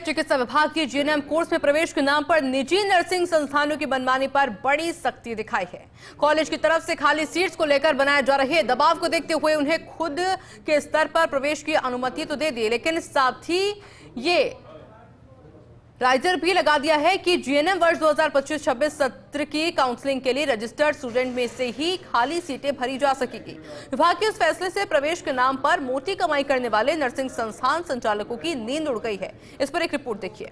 चिकित्सा विभाग की जीएनएम कोर्स में प्रवेश के नाम पर निजी नर्सिंग संस्थानों की मनमानी पर बड़ी सख्ती दिखाई है। कॉलेज की तरफ से खाली सीट्स को लेकर बनाए जा रहे दबाव को देखते हुए उन्हें खुद के स्तर पर प्रवेश की अनुमति तो दे दी, लेकिन साथ ही ये राइजर भी लगा दिया है कि जीएनएम वर्ष 2025-26 सत्र की काउंसलिंग के लिए रजिस्टर्ड स्टूडेंट में से ही खाली सीटें भरी जा सकेगी। विभाग के इस फैसले से प्रवेश के नाम पर मोटी कमाई करने वाले नर्सिंग संस्थान संचालकों की नींद उड़ गई है। इस पर एक रिपोर्ट देखिए।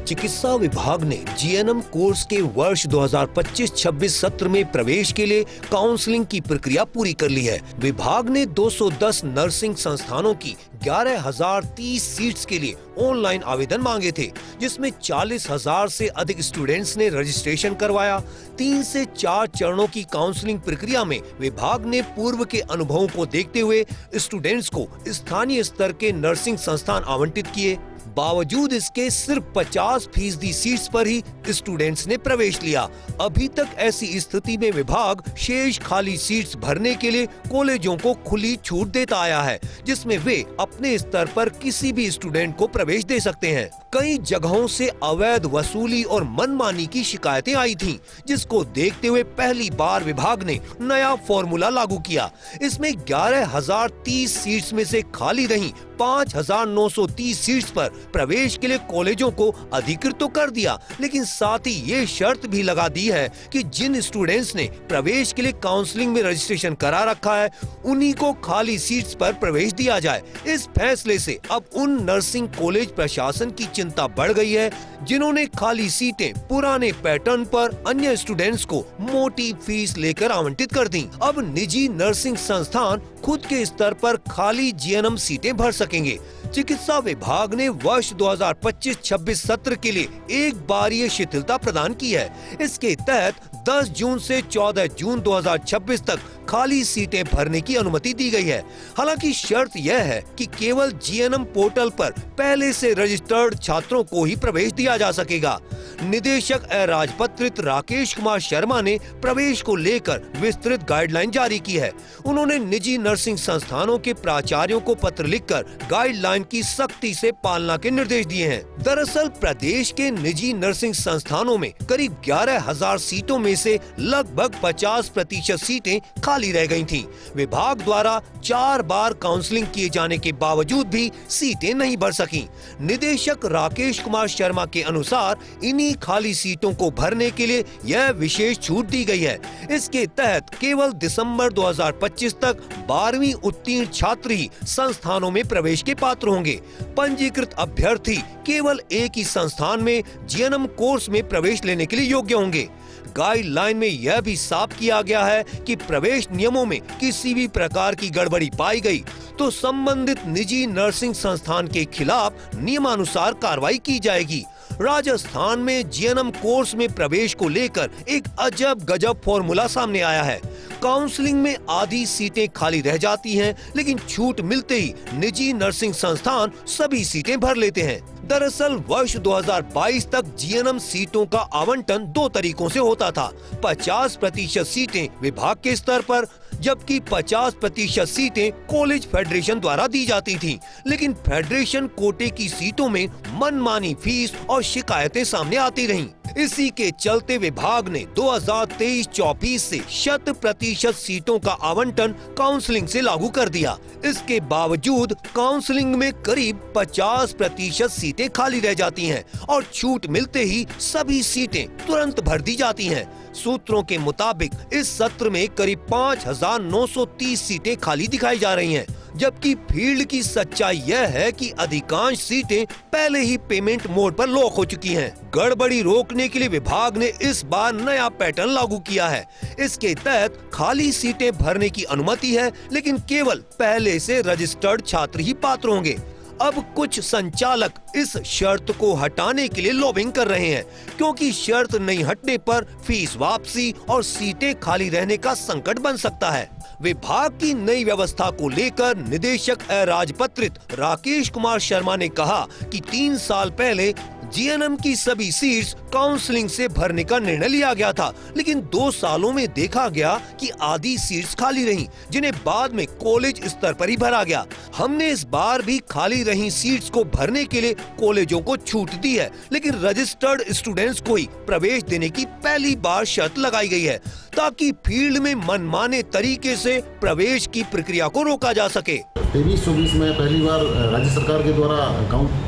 चिकित्सा विभाग ने जीएनएम कोर्स के वर्ष 2025-26 सत्र में प्रवेश के लिए काउंसलिंग की प्रक्रिया पूरी कर ली है। विभाग ने 210 नर्सिंग संस्थानों की 11,030 सीट्स के लिए ऑनलाइन आवेदन मांगे थे, जिसमें 40,000 से अधिक स्टूडेंट्स ने रजिस्ट्रेशन करवाया। 3 से 4 चरणों की काउंसलिंग प्रक्रिया में विभाग ने पूर्व के अनुभवों को देखते हुए स्टूडेंट्स को स्थानीय स्तर के नर्सिंग संस्थान आवंटित किए। बावजूद इसके सिर्फ 50% सीट्स पर ही स्टूडेंट्स ने प्रवेश लिया। अभी तक ऐसी स्थिति में विभाग शेष खाली सीट्स भरने के लिए कॉलेजों को खुली छूट देता आया है, जिसमें वे अपने स्तर पर किसी भी स्टूडेंट को प्रवेश दे सकते हैं। कई जगहों से अवैध वसूली और मनमानी की शिकायतें आई थीं, जिसको देखते हुए पहली बार विभाग ने नया फॉर्मूला लागू किया। इसमें 11,030 सीट्स में से खाली रही 5,930 सीट्स पर प्रवेश के लिए कॉलेजों को अधिकृत तो कर दिया, लेकिन साथ ही ये शर्त भी लगा दी है कि जिन स्टूडेंट्स ने प्रवेश के लिए काउंसलिंग में रजिस्ट्रेशन करा रखा है, उन्हीं को खाली सीट्स पर प्रवेश दिया जाए। इस फैसले से अब उन नर्सिंग कॉलेज प्रशासन की चिंता बढ़ गई है जिन्होंने खाली सीटें पुराने पैटर्न पर अन्य स्टूडेंट्स को मोटी फीस लेकर आवंटित कर दी। अब निजी नर्सिंग संस्थान खुद के स्तर पर खाली जीएनएम सीटें भर सकेंगे। चिकित्सा विभाग ने वर्ष 2025-26 सत्र के लिए एक बार ये शिथिलता प्रदान की है। इसके तहत 10 जून से 14 जून 2026 तक खाली सीटें भरने की अनुमति दी गई है। हालांकि शर्त यह है कि केवल जीएनएम पोर्टल पर पहले से रजिस्टर्ड छात्रों को ही प्रवेश दिया जा सकेगा। निदेशक राजपत्रित राकेश कुमार शर्मा ने प्रवेश को लेकर विस्तृत गाइडलाइन जारी की है। उन्होंने निजी नर्सिंग संस्थानों के प्राचार्यों को पत्र लिखकर गाइडलाइन की सख्ती से पालना के निर्देश दिए हैं। दरअसल प्रदेश के निजी नर्सिंग संस्थानों में करीब 11,000 सीटों में से लगभग 50% सीटें खाली रह गई थीं। विभाग द्वारा 4 बार काउंसलिंग किए जाने के बावजूद भी सीटें नहीं भर सकीं। निदेशक राकेश कुमार शर्मा के अनुसार इन्हीं खाली सीटों को भरने के लिए यह विशेष छूट दी गई है। इसके तहत केवल दिसंबर 2025 तक 12वीं उत्तीर्ण छात्र ही संस्थानों में प्रवेश के पात्र होंगे। पंजीकृत अभ्यर्थी केवल एक ही संस्थान में जीएनएम कोर्स में प्रवेश लेने के लिए योग्य होंगे। गाइडलाइन में यह भी साफ किया गया है कि प्रवेश नियमों में किसी भी प्रकार की गड़बड़ी पाई गई तो संबंधित निजी नर्सिंग संस्थान के खिलाफ नियमानुसार कार्रवाई की जाएगी। राजस्थान में जीएनएम कोर्स में प्रवेश को लेकर एक अजब गजब फॉर्मूला सामने आया है। काउंसलिंग में आधी सीटें खाली रह जाती हैं, लेकिन छूट मिलते ही निजी नर्सिंग संस्थान सभी सीटें भर लेते हैं। दरअसल वर्ष 2022 तक जीएनएम सीटों का आवंटन 2 तरीकों से होता था। 50% सीटें विभाग के स्तर पर, जबकि 50% सीटें कॉलेज फेडरेशन द्वारा दी जाती थीं। लेकिन फेडरेशन कोटे की सीटों में मनमानी फीस और शिकायतें सामने आती रहीं। इसी के चलते विभाग ने 2023-24 से 100% सीटों का आवंटन काउंसलिंग से लागू कर दिया। इसके बावजूद काउंसलिंग में करीब 50% सीटें खाली रह जाती हैं और छूट मिलते ही सभी सीटें तुरंत भर दी जाती हैं। सूत्रों के मुताबिक इस सत्र में करीब 5,930 सीटें खाली दिखाई जा रही हैं, जबकि फील्ड की सच्चाई यह है कि अधिकांश सीटें पहले ही पेमेंट मोड पर लॉक हो चुकी हैं। गड़बड़ी रोकने के लिए विभाग ने इस बार नया पैटर्न लागू किया है। इसके तहत खाली सीटें भरने की अनुमति है, लेकिन केवल पहले से रजिस्टर्ड छात्र ही पात्र होंगे। अब कुछ संचालक इस शर्त को हटाने के लिए लॉबिंग कर रहे हैं, क्योंकि शर्त नहीं हटने पर फीस वापसी और सीटें खाली रहने का संकट बन सकता है। विभाग की नई व्यवस्था को लेकर निदेशक राजपत्रित राकेश कुमार शर्मा ने कहा कि 3 साल पहले जीएनएम की सभी सीट्स काउंसलिंग से भरने का निर्णय लिया गया था, लेकिन 2 सालों में देखा गया कि आधी सीट्स खाली रहीं, जिन्हें बाद में कॉलेज स्तर पर ही भरा गया। हमने इस बार भी खाली रही सीट्स को भरने के लिए कॉलेजों को छूट दी है, लेकिन रजिस्टर्ड स्टूडेंट्स को ही प्रवेश देने की पहली बार शर्त लगाई गई है, ताकि फील्ड में मनमाने तरीके से प्रवेश की प्रक्रिया को रोका जा सके। 23-24 में पहली बार राज्य सरकार के द्वारा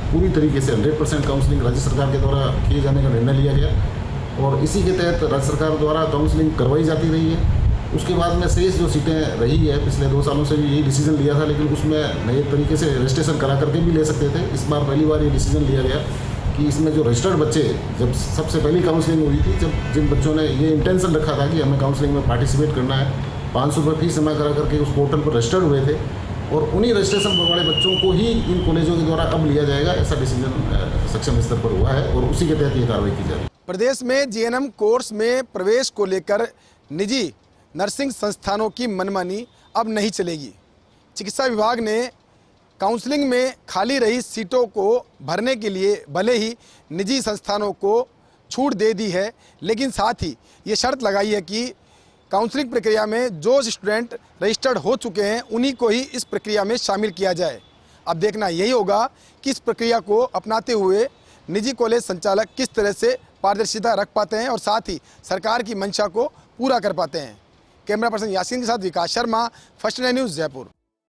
पूरी तरीके से 100% काउंसलिंग राज्य सरकार के द्वारा किए जाने का निर्णय लिया गया और इसी के तहत राज्य सरकार द्वारा काउंसलिंग करवाई जाती रही है। उसके बाद में शेष जो सीटें रही है, पिछले 2 सालों से भी यही डिसीजन लिया था, लेकिन उसमें नए तरीके से रजिस्ट्रेशन करा करके भी ले सकते थे। इस बार पहली बार ये डिसीजन लिया गया कि इसमें जो रजिस्टर्ड बच्चे, जब सबसे पहली काउंसलिंग हुई थी, जब जिन बच्चों ने ये इंटेंशन रखा था कि हमें काउंसलिंग में पार्टिसिपेट करना है, 500 रुपये फीस जमा करा करके उस पोर्टल पर रजिस्टर्ड हुए थे और उन्हीं रजिस्ट्रेशन वाले बच्चों को ही इन कॉलेजों के द्वारा अब लिया जाएगा। ऐसा डिसीजन सक्षम स्तर पर हुआ है और उसी के तहत ये कार्रवाई की जा रही है। प्रदेश में जीएनएम कोर्स में प्रवेश को लेकर निजी नर्सिंग संस्थानों की मनमानी अब नहीं चलेगी। चिकित्सा विभाग ने काउंसलिंग में खाली रही सीटों को भरने के लिए भले ही निजी संस्थानों को छूट दे दी है, लेकिन साथ ही ये शर्त लगाई है कि काउंसलिंग प्रक्रिया में जो स्टूडेंट रजिस्टर्ड हो चुके हैं उन्हीं को ही इस प्रक्रिया में शामिल किया जाए। अब देखना यही होगा कि इस प्रक्रिया को अपनाते हुए निजी कॉलेज संचालक किस तरह से पारदर्शिता रख पाते हैं और साथ ही सरकार की मंशा को पूरा कर पाते हैं। कैमरा पर्सन यासीन के साथ विकास शर्मा, फर्स्ट न्यूज़ जयपुर।